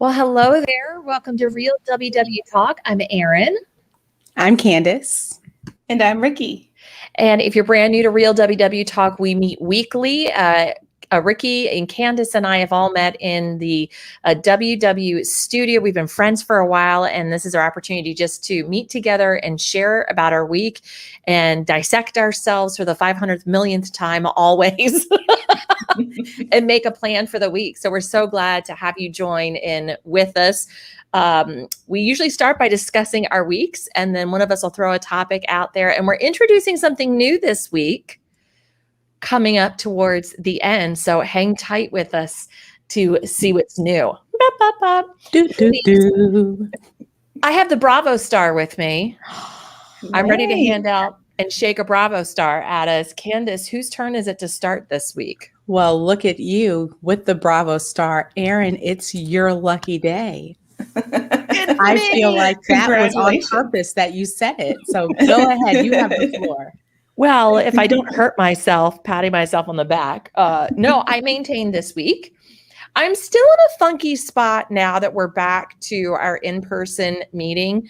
Well, hello there. Welcome to Real WW Talk. I'm Erin. I'm Candice. And I'm Rikki. And if you're brand new to Real WW Talk, we meet weekly. Rikki and Candice and I have all met in the WW studio. We've been friends for a while, and this is our opportunity just to meet together and share about our week and dissect ourselves for the 500th millionth time always and make a plan for the week. So we're so glad to have you join in with us. We usually start by discussing our weeks, and then one of us will throw a topic out there, and we're introducing something new this week coming up towards the end. So hang tight with us to see what's new. I have the Bravo star with me. I'm ready to hand out and shake a Bravo star at us. Candice, whose turn is it to start this week? Well, look at you with the Bravo star. Erin, it's your lucky day. I feel like that was on purpose that you said it. So go ahead. You have the floor. Well, if I don't hurt myself, patting myself on the back. No, I maintained this week. I'm still in a funky spot now that we're back to our in-person meeting,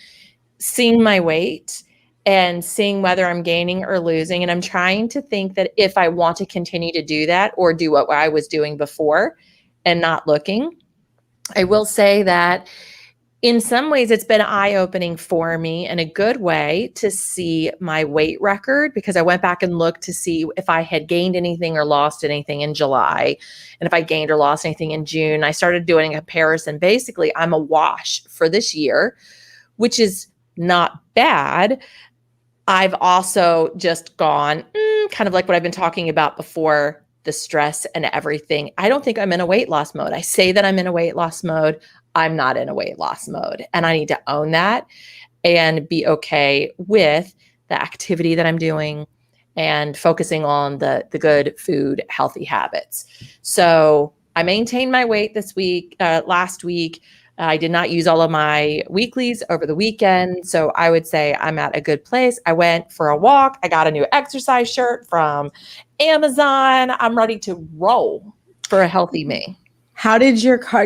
seeing my weight and seeing whether I'm gaining or losing. And I'm trying to think that if I want to continue to do that or do what I was doing before and not looking. I will say that in some ways, it's been eye-opening for me in a good way to see my weight record, because I went back and looked to see if I had gained anything or lost anything in July, and if I gained or lost anything in June. I started doing a comparison. Basically, I'm a wash for this year, which is not bad. I've also just gone kind of like what I've been talking about before, the stress and everything. I don't think I'm in a weight loss mode. I say that I'm in a weight loss mode. I'm not in a weight loss mode, and I need to own that and be okay with the activity that I'm doing and focusing on the good food, healthy habits. So I maintained my weight this week. Last week, I did not use all of my weeklies over the weekend. So I would say I'm at a good place. I went for a walk. I got a new exercise shirt from Amazon. I'm ready to roll for a healthy me. How did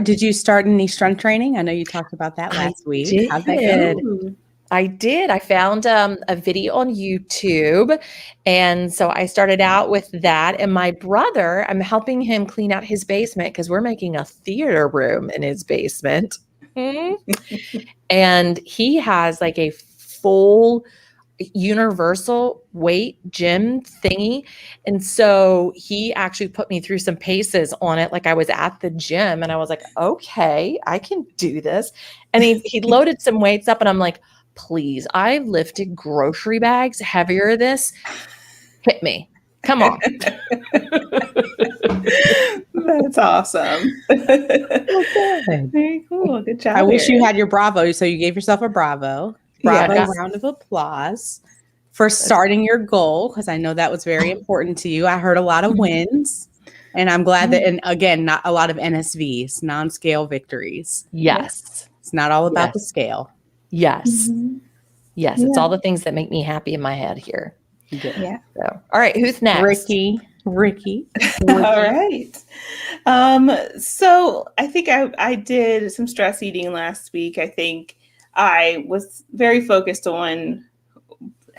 did you start any strength training? I know you talked about that last week. How'd that go? I did. I found a video on YouTube. And so I started out with that. And my brother, I'm helping him clean out his basement because we're making a theater room in his basement. And he has like a full universal weight gym thingy. And so he actually put me through some paces on it. Like I was at the gym and I was like, okay, I can do this. And he loaded some weights up and I'm like, please, I've lifted grocery bags heavier than this. Hit me. Come on. That's awesome. Okay. Very cool. Good job. I wish you had your Bravo. So you gave yourself a Bravo. Round of applause for starting your goal, because I know that was very important to you. I heard a lot of wins, and I'm glad that, and again, not a lot of NSVs, non-scale victories. Yes. It's not all about the scale. Yes. Yes. It's all the things that make me happy in my head here. Good. Yeah. So, all right. Who's next? Rikki. All right. So I think I did some stress eating last week. I think I was very focused on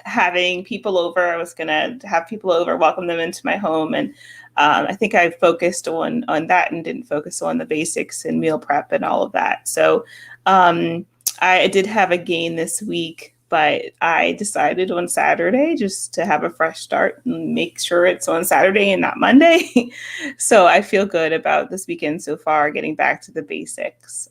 having people over. I was going to have people over, welcome them into my home. And I think I focused on that and didn't focus on the basics and meal prep and all of that. So I did have a gain this week, but I decided on Saturday just to have a fresh start and make sure it's on Saturday and not Monday. So I feel good about this weekend so far, getting back to the basics.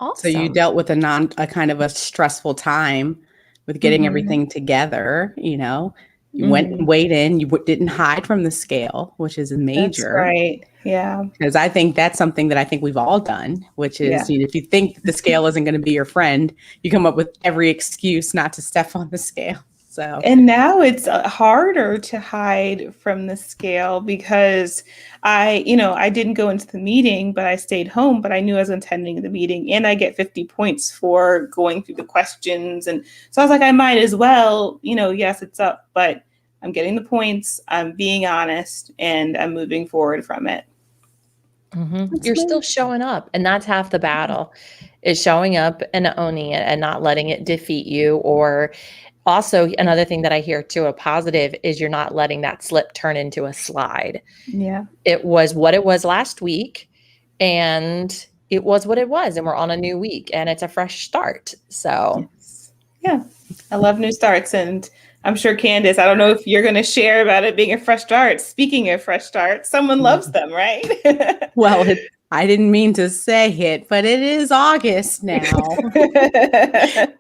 Awesome. So you dealt with a kind of a stressful time with getting everything together, you know. You went and weighed in. You didn't hide from the scale, which is major. That's right. Yeah. Because I think that's something that I think we've all done, which is, you know, if you think that the scale isn't going to be your friend, you come up with every excuse not to step on the scale. So, and now it's harder to hide from the scale because I didn't go into the meeting, but I stayed home, but I knew I was attending the meeting and I get 50 points for going through the questions. And so I was like, I might as well, yes, it's up, but I'm getting the points. I'm being honest and I'm moving forward from it. You're still showing up, and that's half the battle, is showing up and owning it and not letting it defeat you. Or also another thing that I hear too, a positive, is you're not letting that slip turn into a slide. Yeah. It was what it was last week, and it was what it was, and we're on a new week, and it's a fresh start. So yeah, I love new starts. And I'm sure, Candice, I don't know if you're going to share about it being a fresh start. Speaking of fresh starts, someone loves them, right? Well, I didn't mean to say it, but it is August now.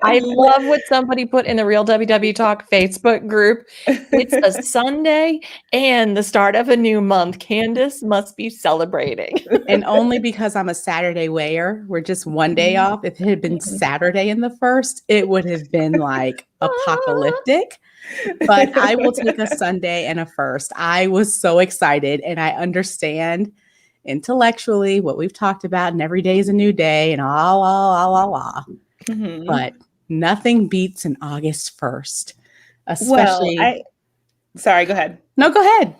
I love what somebody put in the Real WW Talk Facebook group. It's a Sunday and the start of a new month. Candice must be celebrating. And only because I'm a Saturday weigher. We're just one day off. If it had been Saturday in the first, it would have been like apocalyptic. But I will take a Sunday and a first. I was so excited, and I understand intellectually what we've talked about, and every day is a new day, and but nothing beats an August 1st, especially. Sorry, go ahead. No, go ahead.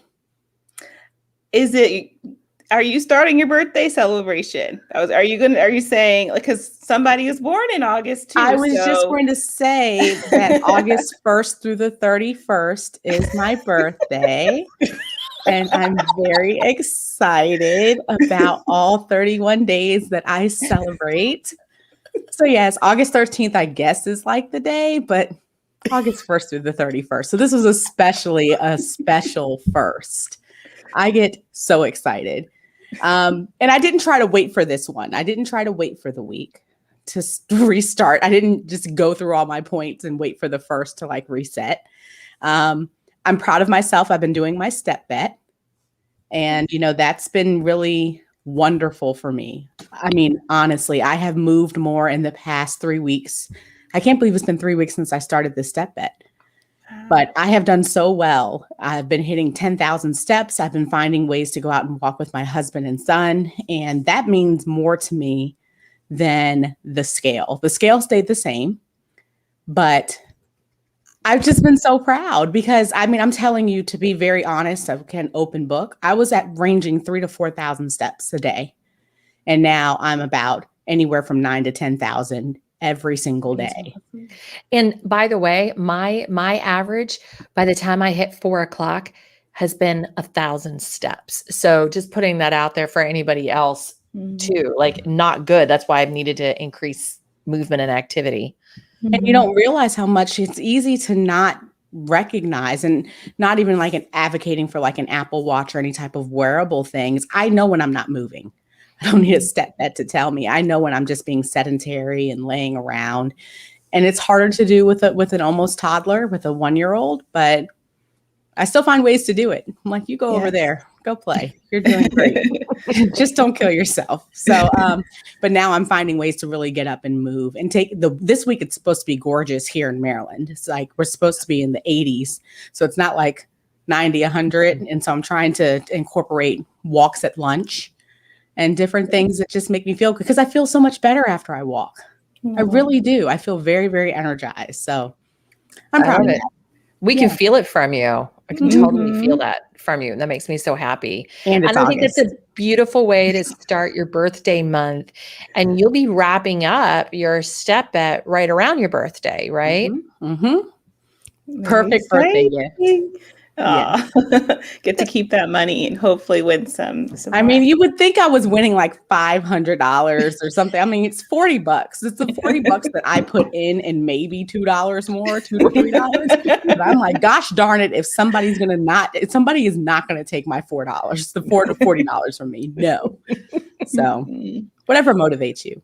Are you starting your birthday celebration? Are you saying, like, because somebody is born in August too? I was just going to say that August 1st through the 31st is my birthday. And I'm very excited about all 31 days that I celebrate. So yes, August 13th, I guess, is like the day, but August 1st through the 31st. So this was especially a special first. I get so excited. And I didn't try to wait for this one. I didn't try to wait for the week to restart. I didn't just go through all my points and wait for the first to like reset. I'm proud of myself. I've been doing my step bet. And, that's been really wonderful for me. I mean, honestly, I have moved more in the past 3 weeks. I can't believe it's been 3 weeks since I started this step bet. But I have done so well. I've been hitting 10,000 steps. I've been finding ways to go out and walk with my husband and son. And that means more to me than the scale. The scale stayed the same, but I've just been so proud because, I'm telling you, to be very honest, I can open book. I was at ranging 3,000 to 4,000 steps a day. And now I'm about anywhere from 9,000 to 10,000 every single day. And by the way, my average by the time I hit 4:00 has been 1,000 steps. So just putting that out there for anybody else too, like not good. That's why I've needed to increase movement and activity. And you don't realize how much it's easy to not recognize, and not even like an advocating for like an Apple Watch or any type of wearable things. I know when I'm not moving. I don't need a step bet to tell me. I know when I'm just being sedentary and laying around. And it's harder to do with an almost toddler, with a 1-year-old, but I still find ways to do it. I'm like, you go over there, go play. You're doing great. Just don't kill yourself. So, but now I'm finding ways to really get up and move and this week it's supposed to be gorgeous here in Maryland. It's like, we're supposed to be in the 80s. So it's not like 90, 100. And so I'm trying to incorporate walks at lunch and different things that just make me feel good, because I feel so much better after I walk. I really do. I feel very, very energized. So I'm proud of it. We can feel it from you. I can totally feel that from you. And that makes me so happy. And I think it's a beautiful way to start your birthday month. And you'll be wrapping up your step bet right around your birthday, right? Perfect birthday gift. Yeah. Get to keep that money and hopefully win some I mean, you would think I was winning like $500 or something. I mean, it's $40. It's the $40 that I put in and maybe $2 more, $2 to $3. But I'm like, gosh darn it, if somebody is not going to take my $4, the $4 to $40 from me. No. So whatever motivates you.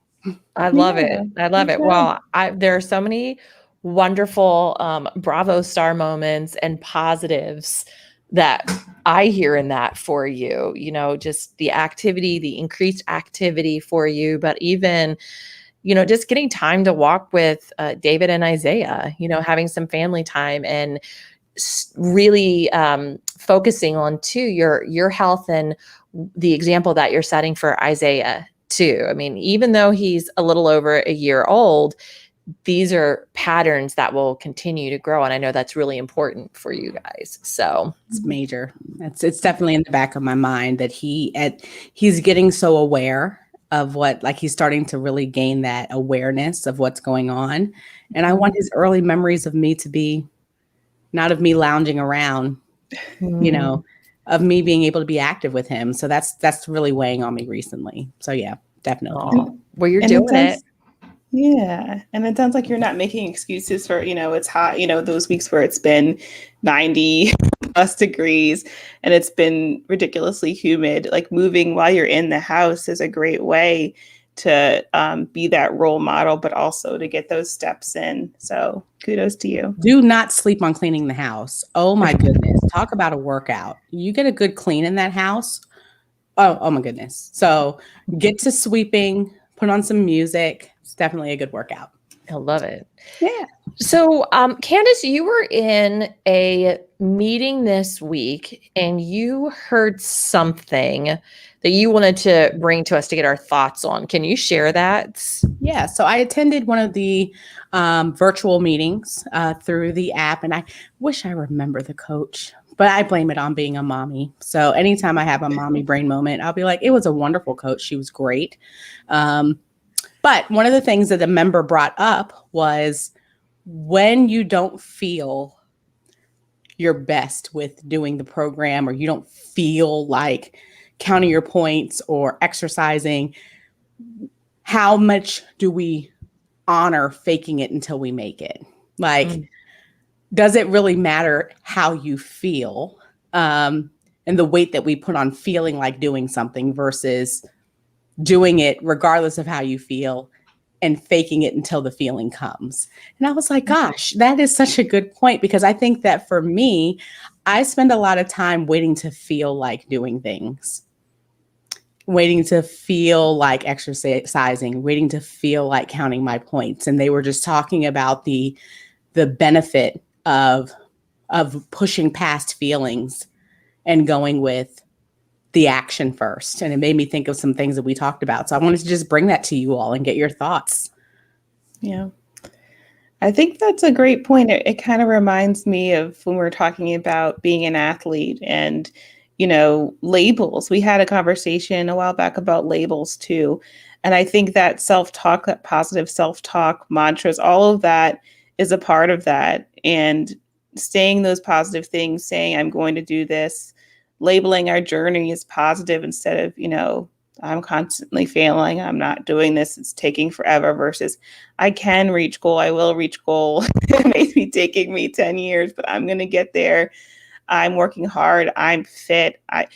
I love it. I love it. Well, there are so many wonderful Bravo star moments and positives that I hear in that for you, just the activity, the increased activity for you, but even, just getting time to walk with David and Isaiah, having some family time and really focusing on too, your health and the example that you're setting for Isaiah too. I mean, even though he's a little over a year old, these are patterns that will continue to grow. And I know that's really important for you guys. So it's major. It's definitely in the back of my mind that he's getting so aware of what, like, he's starting to really gain that awareness of what's going on. And I want his early memories of me to be not of me lounging around, you know, of me being able to be active with him. So that's really weighing on me recently. So yeah, definitely. Well, you're doing it. Yeah. And it sounds like you're not making excuses for, it's hot, those weeks where it's been 90 plus degrees and it's been ridiculously humid. Like, moving while you're in the house is a great way to be that role model, but also to get those steps in. So kudos to you. Do not sleep on cleaning the house. Oh my goodness. Talk about a workout. You get a good clean in that house. Oh my goodness. So get to sweeping, put on some music. It's definitely a good workout. I love it. Yeah. So, Candice, you were in a meeting this week and you heard something that you wanted to bring to us to get our thoughts on. Can you share that? Yeah. So I attended one of the virtual meetings through the app, and I wish I remember the coach, but I blame it on being a mommy. So anytime I have a mommy brain moment, I'll be like, it was a wonderful coach. She was great. But one of the things that the member brought up was, when you don't feel your best with doing the program, or you don't feel like counting your points or exercising, how much do we honor faking it until we make it? Like, does it really matter how you feel and the weight that we put on feeling like doing something versus doing it regardless of how you feel and faking it until the feeling comes? And I was like, gosh, that is such a good point, because I think that for me, I spend a lot of time waiting to feel like doing things, waiting to feel like exercising, waiting to feel like counting my points. And they were just talking about the benefit of pushing past feelings and going with the action first. And it made me think of some things that we talked about. So I wanted to just bring that to you all and get your thoughts. Yeah. I think that's a great point. It kind of reminds me of when we're talking about being an athlete and, labels. We had a conversation a while back about labels too. And I think that self-talk, that positive self-talk, mantras, all of that is a part of that. And saying those positive things, saying, I'm going to do this, labeling our journey as positive instead of, I'm constantly failing, I'm not doing this, it's taking forever, versus I can reach goal, I will reach goal. It may be taking me 10 years, but I'm going to get there. I'm working hard, I'm fit. I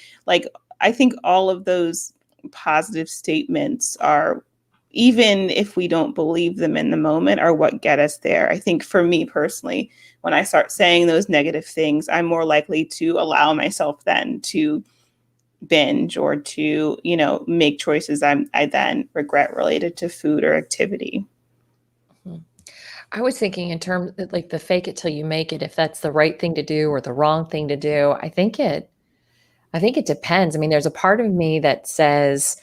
think all of those positive statements are, even if we don't believe them in the moment, are what get us there. I think for me personally, when I start saying those negative things, I'm more likely to allow myself then to binge or to, make choices I then regret related to food or activity. I was thinking in terms of like the fake it till you make it, if that's the right thing to do or the wrong thing to do. I think it depends. I mean, there's a part of me that says,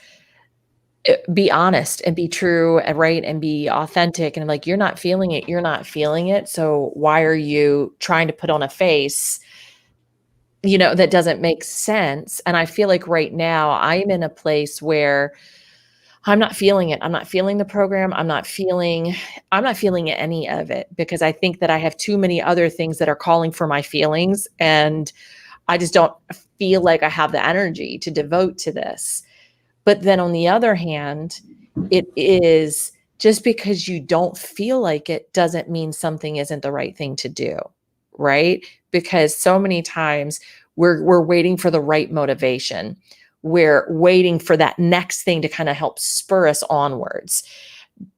be honest and be true and right and be authentic. And like, you're not feeling it. You're not feeling it. So why are you trying to put on a face, that doesn't make sense? And I feel like right now I'm in a place where I'm not feeling it. I'm not feeling the program. I'm not feeling any of it, because I think that I have too many other things that are calling for my feelings. And I just don't feel like I have the energy to devote to this. But then on the other hand, it is, just because you don't feel like it doesn't mean something isn't the right thing to do, right? Because so many times we're waiting for the right motivation. We're waiting for that next thing to kind of help spur us onwards.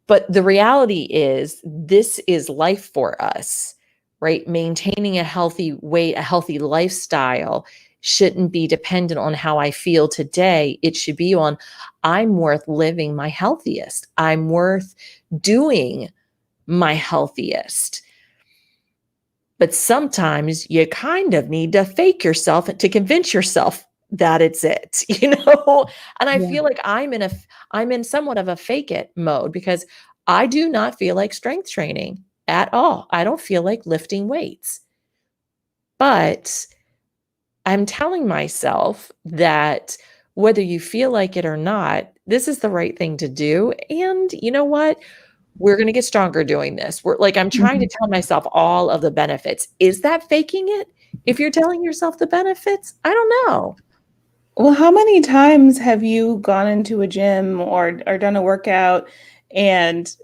But the reality is, this is life for us, right? Maintaining a healthy weight, a healthy lifestyle shouldn't be dependent on how I feel today. It should be on, I'm worth living my healthiest. I'm worth doing my healthiest. But sometimes you kind of need to fake yourself to convince yourself that it's it, And I feel like I'm in somewhat of a fake it mode, because I do not feel like strength training at all. I don't feel like lifting weights. But I'm telling myself that whether you feel like it or not, this is the right thing to do. And you know what? We're going to get stronger doing this. I'm trying to tell myself all of the benefits. Is that faking it? If you're telling yourself the benefits, I don't know. Well, how many times have you gone into a gym or done a workout and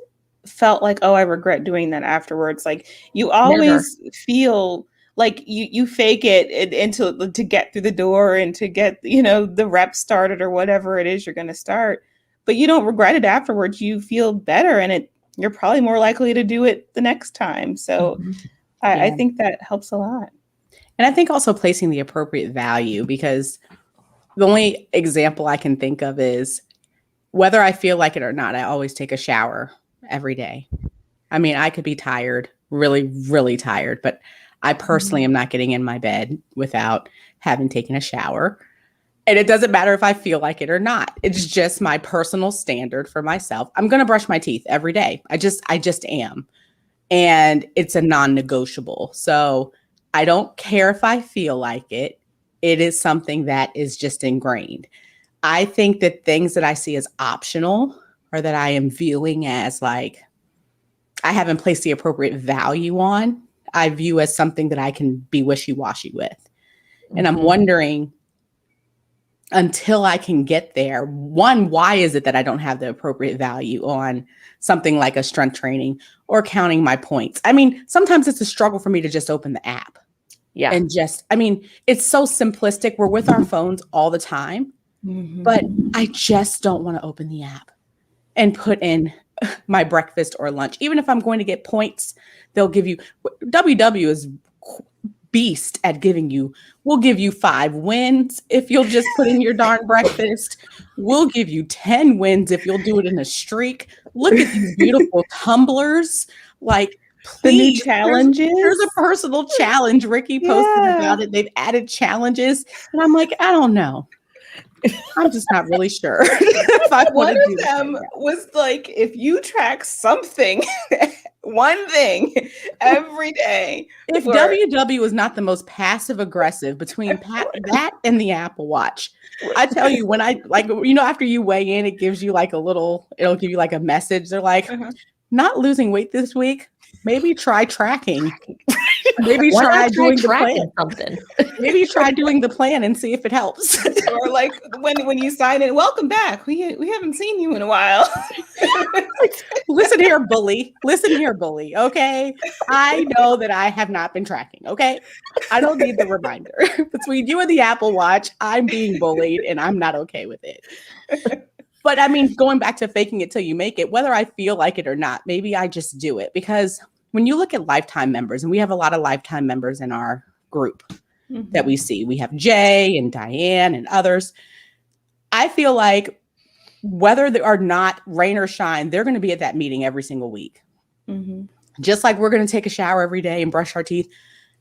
felt like, oh, I regret doing that afterwards? Like you always feel like you fake it into to get through the door and to get, the reps started or whatever it is you're going to start, but you don't regret it afterwards. You feel better and you're probably more likely to do it the next time. So I think that helps a lot. And I think also placing the appropriate value, because the only example I can think of is whether I feel like it or not, I always take a shower every day. I mean, I could be tired, really, really tired, but I personally am not getting in my bed without having taken a shower. And it doesn't matter if I feel like it or not. It's just my personal standard for myself. I'm going to brush my teeth every day. I just am. And it's a non-negotiable. So I don't care if I feel like it. It is something that is just ingrained. I think that things that I see as optional or that I am viewing as like, I haven't placed the appropriate value on, I view as something that I can be wishy-washy with. And I'm wondering, until I can get there, one, why is it that I don't have the appropriate value on something like a strength training or counting my points? I mean, sometimes it's a struggle for me to just open the app. Yeah. And it's so simplistic. We're with our phones all the time, but I just don't want to open the app and put in my breakfast or lunch. Even if I'm going to get points, they'll give you, WW is beast at we'll give you 5 wins if you'll just put in your darn breakfast. We'll give you 10 wins if you'll do it in a streak. Look at these beautiful tumblers. Like, please, the new challenges. There's a personal challenge. Rikki posted about it. They've added challenges. And I'm like, I don't know. I'm just not really sure. If I One of them was like, if you track something, one thing every day. If WW is not the most passive aggressive between that and the Apple Watch, I tell you, when I after you weigh in, it gives you like it'll give you like a message. They're like, not losing weight this week. Maybe try tracking. Maybe try doing the plan. Something. Maybe try doing the plan and see if it helps. Or like when you sign in, welcome back. We haven't seen you in a while. Listen here, bully. Okay. I know that I have not been tracking. Okay. I don't need the reminder. Between you and the Apple Watch, I'm being bullied and I'm not okay with it. But I mean, going back to faking it till you make it, whether I feel like it or not, maybe I just do it. Because when you look at lifetime members, and we have a lot of lifetime members in our group that we see, we have Jay and Diane and others. I feel like whether they are not rain or shine, they're going to be at that meeting every single week. Just like we're going to take a shower every day and brush our teeth.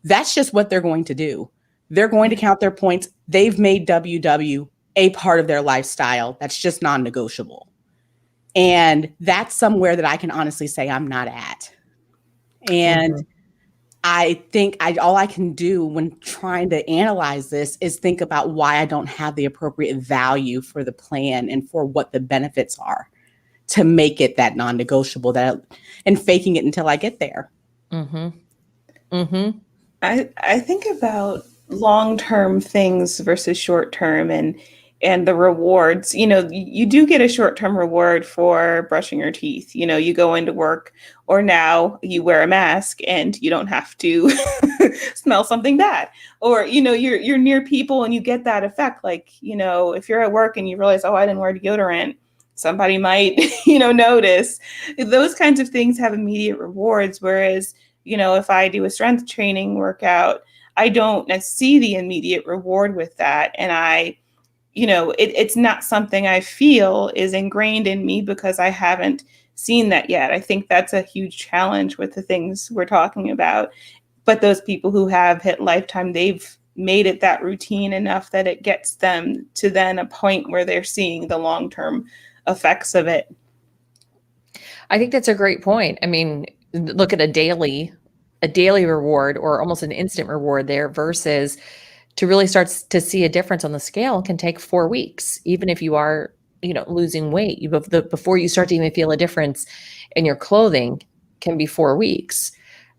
That's just what they're going to do. They're going to count their points. They've made WW a part of their lifestyle. That's just non-negotiable. And that's somewhere that I can honestly say I'm not at. And I think all I can do when trying to analyze this is think about why I don't have the appropriate value for the plan and for what the benefits are to make it that non-negotiable, and faking it until I get there. I think about long-term things versus short-term and the rewards. You do get a short-term reward for brushing your teeth. You go into work, or now you wear a mask and you don't have to smell something bad. Or, you're near people and you get that effect. Like, if you're at work and you realize, oh, I didn't wear deodorant, somebody might, notice. Those kinds of things have immediate rewards. Whereas, if I do a strength training workout, I don't see the immediate reward with that. And it's not something I feel is ingrained in me because I haven't seen that yet. I think that's a huge challenge with the things we're talking about. But those people who have hit lifetime, they've made it that routine enough that it gets them to then a point where they're seeing the long-term effects of it. I think that's a great point. I mean, look at a daily reward or almost an instant reward there versus to really start to see a difference on the scale can take 4 weeks, even if you are, losing weight. Before you start to even feel a difference in your clothing can be 4 weeks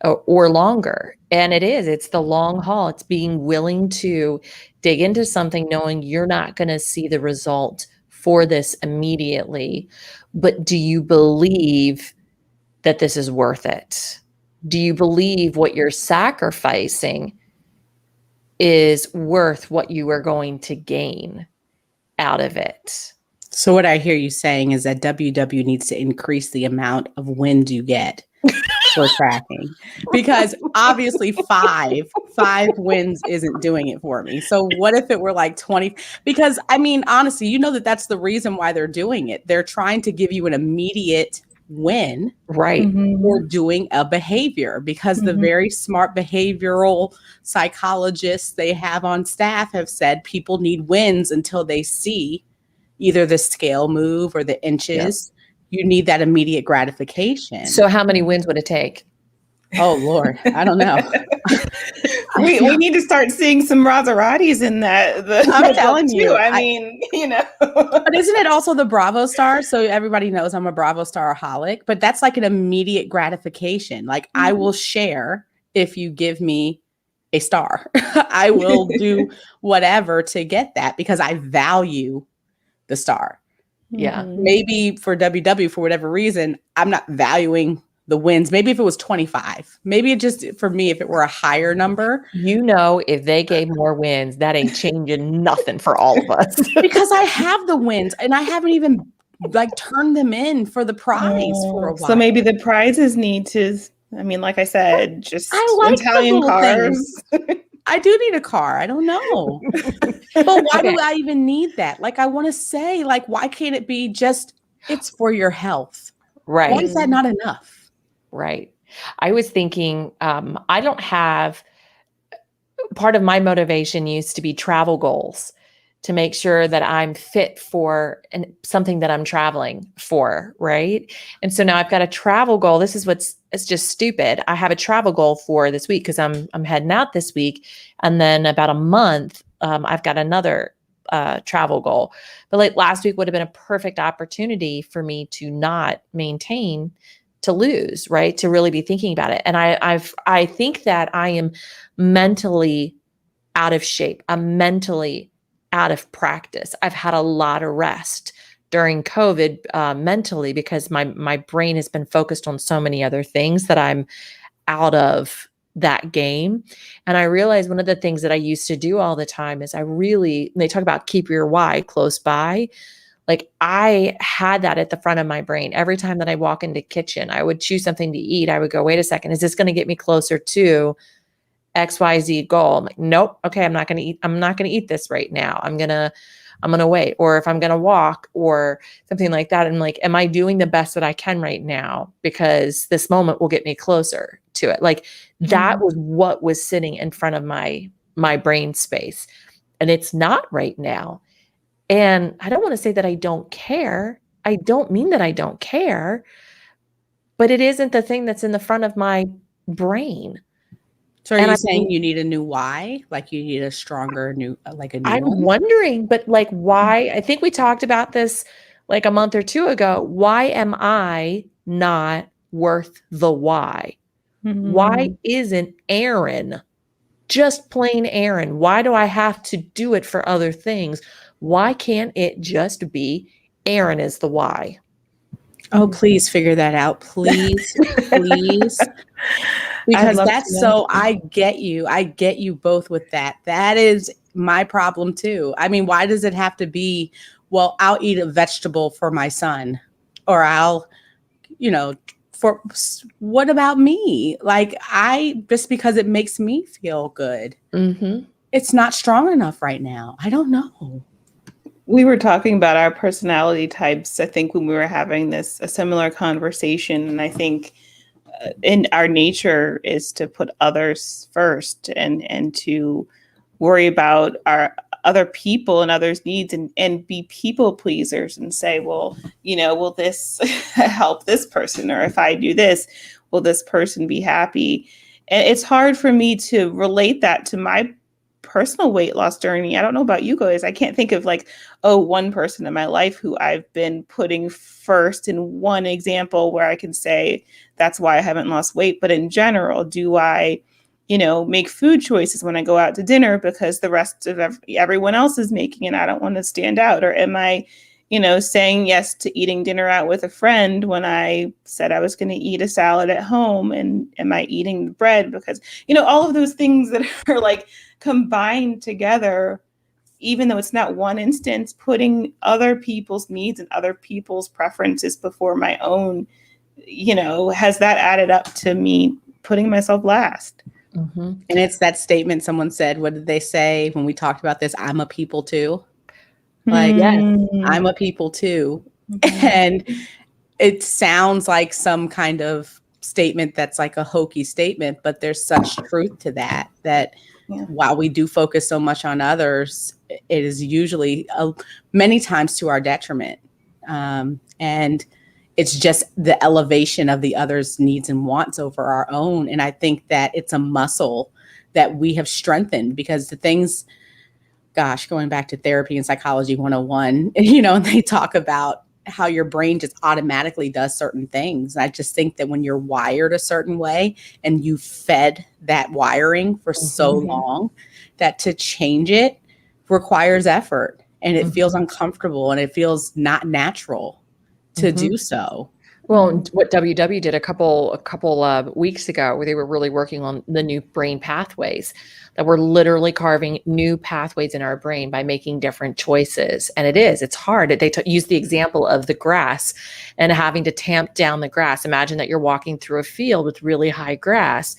or longer. And it's the long haul. It's being willing to dig into something, knowing you're not going to see the result for this immediately. But do you believe that this is worth it? Do you believe what you're sacrificing is worth what you are going to gain out of it? So what I hear you saying is that WW needs to increase the amount of wins you get for tracking, because obviously five wins isn't doing it for me. So what if it were like 20? Because I mean, honestly, that's the reason why they're doing it. They're trying to give you an immediate win, right, for doing a behavior, because the very smart behavioral psychologists they have on staff have said people need wins until they see either the scale move or the inches. You need that immediate gratification. So how many wins would it take? Oh Lord, I don't know. we need to start seeing some Maseratis in that. I'm telling you. I mean, But isn't it also the Bravo star? So everybody knows I'm a Bravo star-aholic, but that's like an immediate gratification. Like I will share if you give me a star. I will do whatever to get that because I value the star. Yeah. Maybe for WW, for whatever reason, I'm not valuing the wins. Maybe if it was 25, maybe it just, for me, if it were a higher number. If they gave more wins, that ain't changing nothing for all of us. Because I have the wins and I haven't even turned them in for the prize for a while. So maybe the prizes need to, I mean, like I said, just I like Italian cars. I do need a car. I don't know. But why do I even need that? I want to say, why can't it be just, it's for your health? Right. Why is that not enough? Right. I was thinking, I don't have, part of my motivation used to be travel goals to make sure that I'm fit for something that I'm traveling for. Right. And so now I've got a travel goal. This is it's just stupid. I have a travel goal for this week because I'm heading out this week. And then about a month, I've got another travel goal. But last week would have been a perfect opportunity for me to not maintain, to lose, right? To really be thinking about it. And I think that I am mentally out of shape. I'm mentally out of practice. I've had a lot of rest during COVID mentally because my brain has been focused on so many other things that I'm out of that game. And I realized one of the things that I used to do all the time is they talk about keep your why close by. I had that at the front of my brain. Every time that I walk into the kitchen, I would choose something to eat. I would go, wait a second, is this going to get me closer to XYZ goal? I'm like, nope. Okay. I'm not going to eat this right now. I'm going to wait. Or if I'm going to walk or something like that. And am I doing the best that I can right now? Because this moment will get me closer to it. That was what was sitting in front of my brain space. And it's not right now. And I don't want to say that I don't care. I don't mean that I don't care, but it isn't the thing that's in the front of my brain. So are you saying you need a new why? You need a stronger new, a new I'm one? wondering, but why? I think we talked about this a month or two ago. Why am I not worth the why? Why isn't Erin just plain Erin? Why do I have to do it for other things? Why can't it just be Erin is the why? Oh, please figure that out. Please, please. Because that's so, I get you both with that. That is my problem too. I mean, why does it have to be, well, I'll eat a vegetable for my son, or I'll, for what about me? Just because it makes me feel good. It's not strong enough right now. I don't know. We were talking about our personality types, I think, when we were having a similar conversation. And I think in our nature is to put others first and to worry about other people and others' needs and be people pleasers and say, well, will this help this person? Or if I do this, will this person be happy? And it's hard for me to relate that to my personal weight loss journey. I don't know about you guys. I can't think of one person in my life who I've been putting first in one example where I can say that's why I haven't lost weight. But in general, do I, make food choices when I go out to dinner because the rest of everyone else is making and I don't want to stand out? Or am I, saying yes to eating dinner out with a friend when I said I was going to eat a salad at home? And am I eating the bread because, all of those things that are combined together, even though it's not one instance, putting other people's needs and other people's preferences before my own, has that added up to me putting myself last? Mm-hmm. And it's that statement someone said, what did they say when we talked about this? I'm a people too. I'm a people too. Mm-hmm. And it sounds like some kind of statement that's like a hokey statement, but there's such truth to that while we do focus so much on others, it is usually many times to our detriment. And it's just the elevation of the other's needs and wants over our own. And I think that it's a muscle that we have strengthened because the things, going back to therapy and psychology 101, and they talk about how your brain just automatically does certain things. And I just think that when you're wired a certain way and you fed that wiring for so long, that to change it requires effort and it feels uncomfortable and it feels not natural to do so. Well, what WW did a couple weeks ago, where they were really working on the new brain pathways, that we're literally carving new pathways in our brain by making different choices. And it's hard. They use the example of the grass and having to tamp down the grass. Imagine that you're walking through a field with really high grass,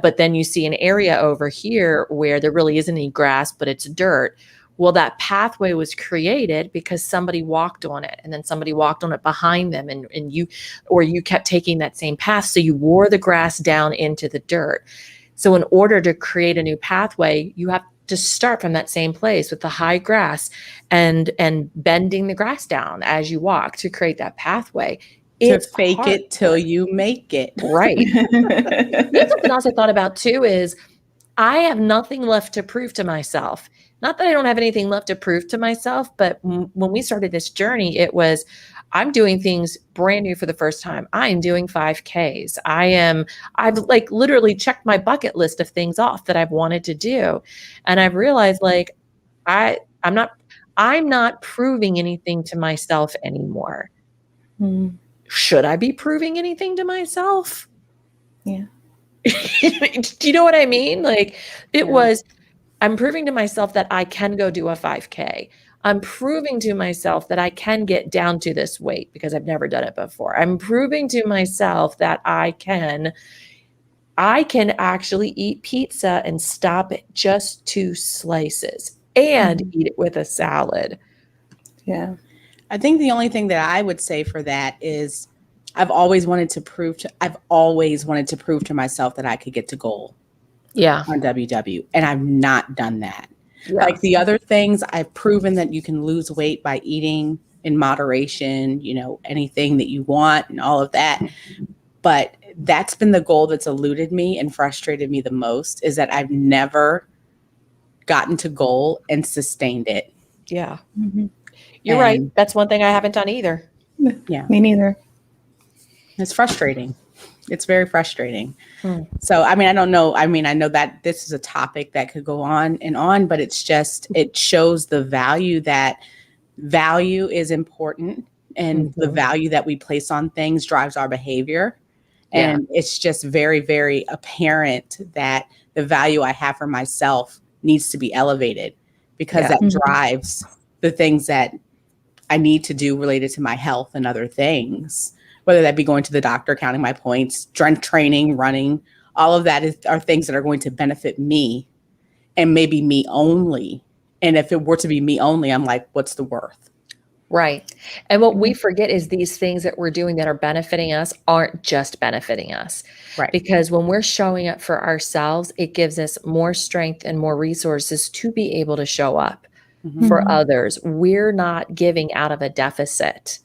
but then you see an area over here where there really isn't any grass, but it's dirt. Well, that pathway was created because somebody walked on it and then somebody walked on it behind them and you kept taking that same path. So you wore the grass down into the dirt. So in order to create a new pathway, you have to start from that same place with the high grass and bending the grass down as you walk to create that pathway. It's fake hard. It till you make it. Right. Something else I thought about too is I have nothing left to prove to myself. Not that I don't have anything left to prove to myself, but when we started this journey, it was, I'm doing things brand new for the first time. I am doing 5Ks. I've literally checked my bucket list of things off that I've wanted to do. And I've realized I'm not proving anything to myself anymore. Should I be proving anything to myself? Yeah. Do you know what I mean? I'm proving to myself that I can go do a 5K. I'm proving to myself that I can get down to this weight because I've never done it before. I'm proving to myself that I can actually eat pizza and stop at just 2 slices and eat it with a salad. Yeah. I think the only thing that I would say for that is I've always wanted to prove to myself that I could get to goal. Yeah. On WW. And I've not done that. Yeah. The other things, I've proven that you can lose weight by eating in moderation, anything that you want and all of that. But that's been the goal that's eluded me and frustrated me the most, is that I've never gotten to goal and sustained it. Yeah. Mm-hmm. You're right. That's one thing I haven't done either. Yeah. Me neither. It's frustrating. It's very frustrating. So, I don't know. I know that this is a topic that could go on and on, but it's just, it shows the value is important, and the value that we place on things drives our behavior. Yeah. And it's just very, very apparent that the value I have for myself needs to be elevated, because that drives the things that I need to do related to my health and other things. Whether that be going to the doctor, counting my points, strength training, running, all of that are things that are going to benefit me and maybe me only. And if it were to be me only, I'm like, what's the worth? Right. And what we forget is these things that we're doing that are benefiting us aren't just benefiting us. Right. Because when we're showing up for ourselves, it gives us more strength and more resources to be able to show up for others. We're not giving out of a deficit.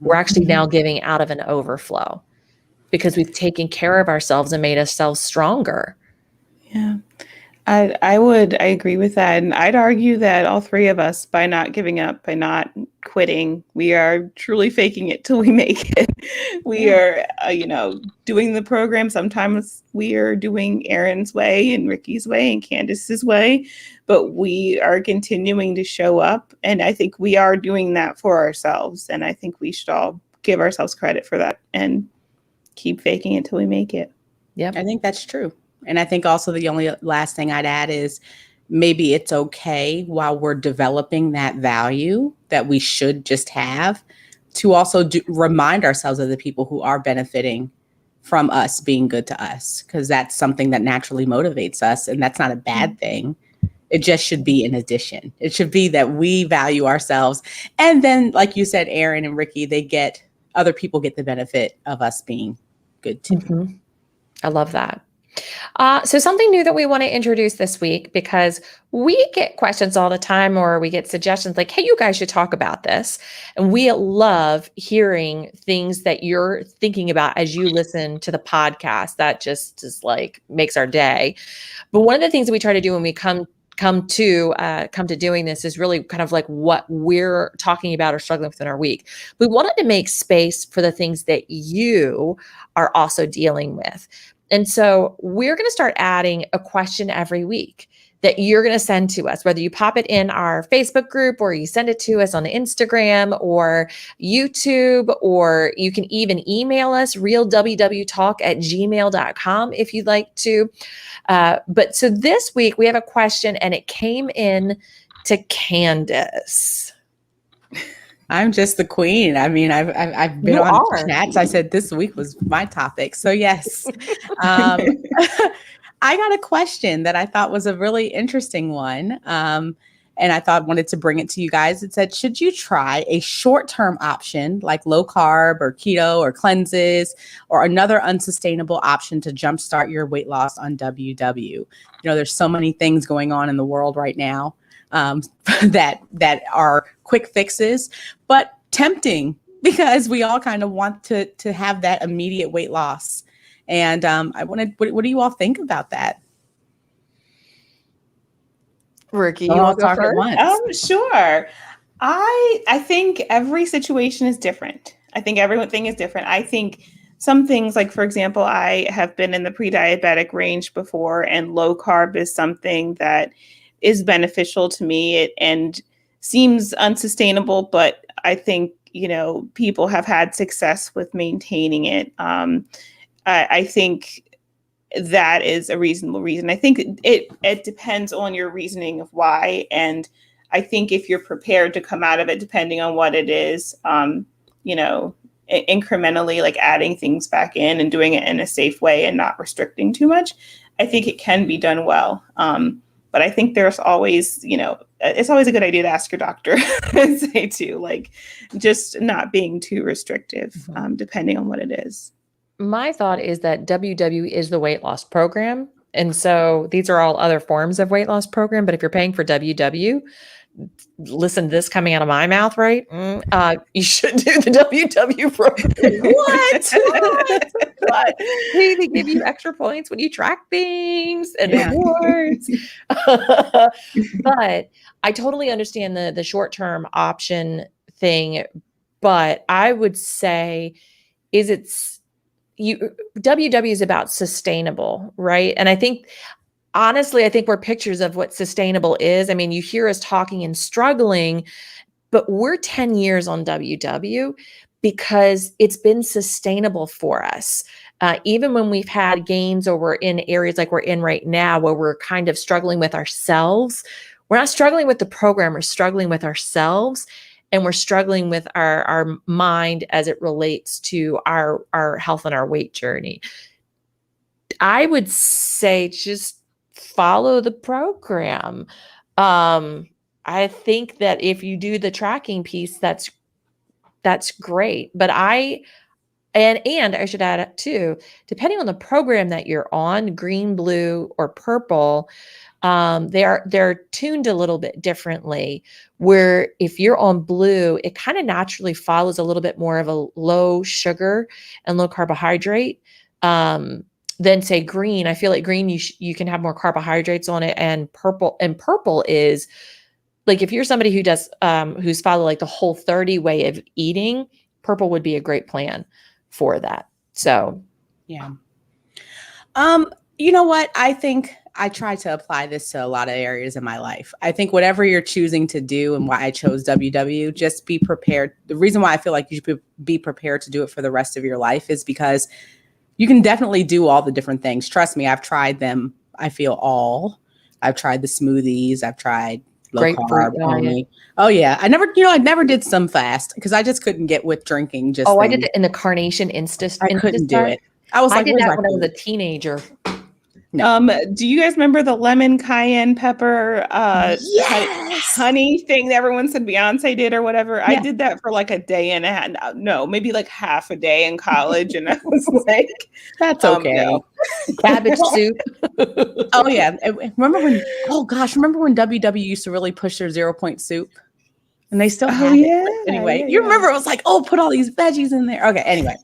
We're actually now giving out of an overflow because we've taken care of ourselves and made ourselves stronger. Yeah. I agree with that. And I'd argue that all three of us, by not giving up, by not quitting, we are truly faking it till we make it. We are, doing the program. Sometimes we are doing Erin's way and Rikki's way and Candice's way, but we are continuing to show up. And I think we are doing that for ourselves. And I think we should all give ourselves credit for that and keep faking it till we make it. Yeah, I think that's true. And I think also the only last thing I'd add is maybe it's okay while we're developing that value that we should just have to also remind ourselves of the people who are benefiting from us being good to us, because that's something that naturally motivates us. And that's not a bad thing. It just should be an addition. It should be that we value ourselves. And then, like you said, Erin and Rikki, other people get the benefit of us being good too. I love that. So something new that we want to introduce this week, because we get questions all the time or we get suggestions like, hey, you guys should talk about this. And we love hearing things that you're thinking about as you listen to the podcast. That just is like makes our day. But one of the things that we try to do when we come to doing this is really kind of like what we're talking about or struggling with in our week. We wanted to make space for the things that you are also dealing with. And so we're going to start adding a question every week that you're going to send to us, whether you pop it in our Facebook group or you send it to us on Instagram or YouTube, or you can even email us realwwtalk@gmail.com if you'd like to. But so this week we have a question and it came in to Candice. I'm just the queen. I mean, I've been on chats. I said this week was my topic. So yes, I got a question that I thought was a really interesting one. And I wanted to bring it to you guys. It said, should you try a short-term option like low carb or keto or cleanses or another unsustainable option to jumpstart your weight loss on WW? There's so many things going on in the world right now that are quick fixes, but tempting because we all kind of want to have that immediate weight loss. And what do you all think about that? Rikki, you want to go first? Sure. I think every situation is different. I think everything is different. I think some things, like, for example, I have been in the pre-diabetic range before, and low carb is something that is beneficial to me and seems unsustainable, but I think, people have had success with maintaining it. I think that is a reasonable reason. I think it depends on your reasoning of why. And I think if you're prepared to come out of it, depending on what it is, incrementally, like adding things back in and doing it in a safe way and not restricting too much, I think it can be done well. But I think there's always, it's always a good idea to ask your doctor and say too, like, just not being too restrictive, depending on what it is. My thought is that WW is the weight loss program. And so these are all other forms of weight loss program. But if you're paying for WW, listen to this coming out of my mouth, right? You should do the WW program. What? Hey, they give you extra points when you track things and rewards. But I totally understand the short-term option thing. But I would say WW is about sustainable, right? And I think, honestly, we're pictures of what sustainable is. I mean, you hear us talking and struggling, but we're 10 years on WW because it's been sustainable for us. Even when we've had gains or we're in areas like we're in right now where we're kind of struggling with ourselves, we're not struggling with the program, we're struggling with ourselves. And we're struggling with our mind as it relates to our health and our weight journey. I would say just follow the program. I think that if you do the tracking piece, that's great. But And I should add it too, depending on the program that you're on, green, blue, or purple, they're tuned a little bit differently, where if you're on blue, it kind of naturally follows a little bit more of a low sugar and low carbohydrate than say green. I feel like green, you can have more carbohydrates on it, and purple is like, if you're somebody who does who's followed like the Whole30 way of eating, purple would be a great plan for that. So yeah. You know what? I think I try to apply this to a lot of areas in my life. I think whatever you're choosing to do, and why I chose WW, just be prepared. The reason why I feel like you should be prepared to do it for the rest of your life is because you can definitely do all the different things. Trust me, I've tried them. I feel all. I've tried the smoothies. I've tried low carb only. Oh yeah. I never did some fast because I just couldn't get with drinking. I did it in the Carnation Insta. I couldn't do it. I did that when I was a teenager. No. Do you guys remember the lemon cayenne pepper honey thing that everyone said Beyonce did or whatever? Yeah. I did that for like a day and a half. No, maybe like half a day in college, and I was like, "That's okay." No. Cabbage soup. Oh yeah, remember when? Oh gosh, remember when WW used to really push their 0-point soup? And they still have it. Anyway, you remember it was like, put all these veggies in there. Okay, anyway,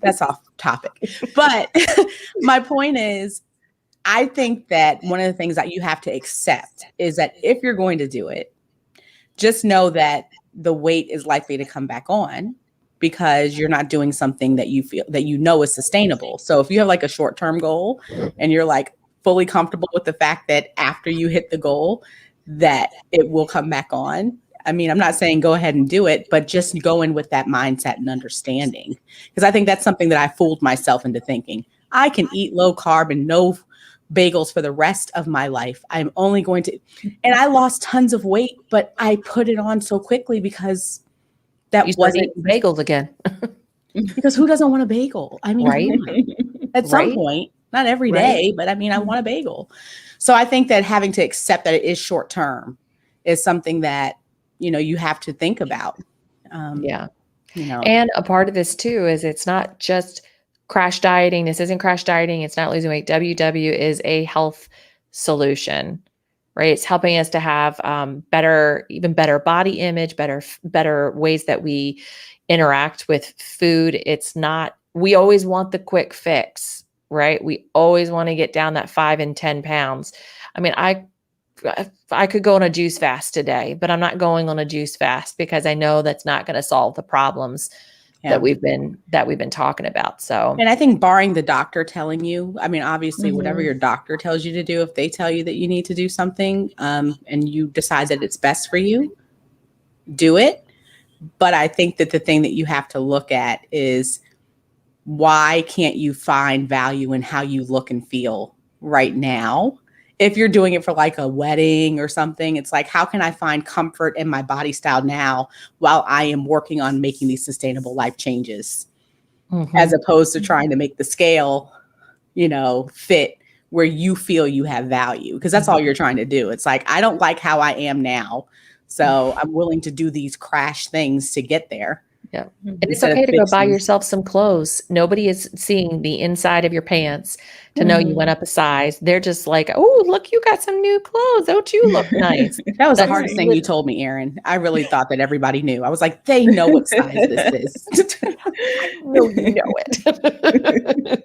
that's off topic. But my point is, I think that one of the things that you have to accept is that if you're going to do it, just know that the weight is likely to come back on because you're not doing something that you feel that is sustainable. So if you have like a short-term goal and you're like fully comfortable with the fact that after you hit the goal, that it will come back on. I mean, I'm not saying go ahead and do it, but just go in with that mindset and understanding. Because I think that's something that I fooled myself into thinking. I can eat low carb and no bagels for the rest of my life. I'm only going to, and I lost tons of weight, but I put it on so quickly because that wasn't bagels again. Because who doesn't want a bagel? I mean, right? At some point, not every day, but I mean, I want a bagel. So I think that having to accept that it is short term is something that, you have to think about. And a part of this too is it's not just crash dieting. This isn't crash dieting. It's not losing weight. WW is a health solution, right? It's helping us to have even better body image, better ways that we interact with food. It's not, we always want the quick fix, right? We always want to get down that 5 and 10 pounds. I mean, I could go on a juice fast today, but I'm not going on a juice fast because I know that's not going to solve the problems that we've been talking about. So, and I think barring the doctor telling you, I mean, obviously whatever your doctor tells you to do, if they tell you that you need to do something, and you decide that it's best for you, do it. But I think that the thing that you have to look at is, why can't you find value in how you look and feel right now? If you're doing it for like a wedding or something, it's like, how can I find comfort in my body style now while I am working on making these sustainable life changes, as opposed to trying to make the scale, fit where you feel you have value, because that's all you're trying to do. It's like, I don't like how I am now, so I'm willing to do these crash things to get there. Yeah. And it's okay to go buy yourself some clothes. Nobody is seeing the inside of your pants to know you went up a size. They're just like, oh, look, you got some new clothes. Don't you look nice? That was the hardest thing you told me, Erin. I really thought that everybody knew. I was like, they know what size this is. No, you know it.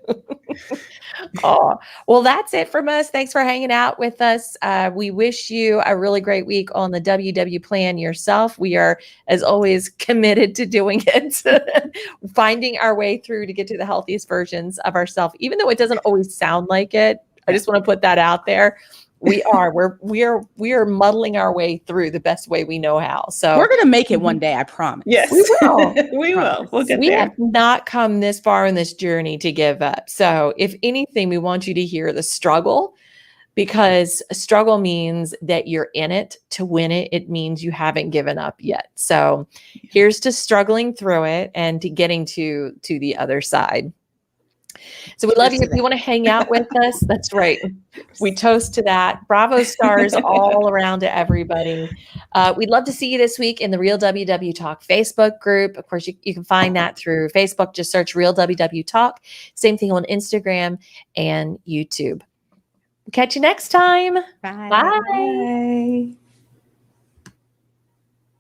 Oh, well, that's it from us. Thanks for hanging out with us. We wish you a really great week on the WW plan yourself. We are, as always, committed to doing it, finding our way through to get to the healthiest versions of ourselves, even though it doesn't always sound like it. I just want to put that out there. We are muddling our way through the best way we know how. So we're going to make it one day. I promise. Yes, we will. We will. We'll get we there. have not come this far in this journey to give up. So if anything, we want you to hear the struggle, because struggle means that you're in it to win it. It means you haven't given up yet. So here's to struggling through it and to getting to the other side. So we love you. If you want to hang out with us, that's right. We toast to that. Bravo stars all around to everybody. We'd love to see you this week in the Real WW Talk Facebook group. Of course, you can find that through Facebook. Just search Real WW Talk. Same thing on Instagram and YouTube. Catch you next time. Bye. Bye. Bye.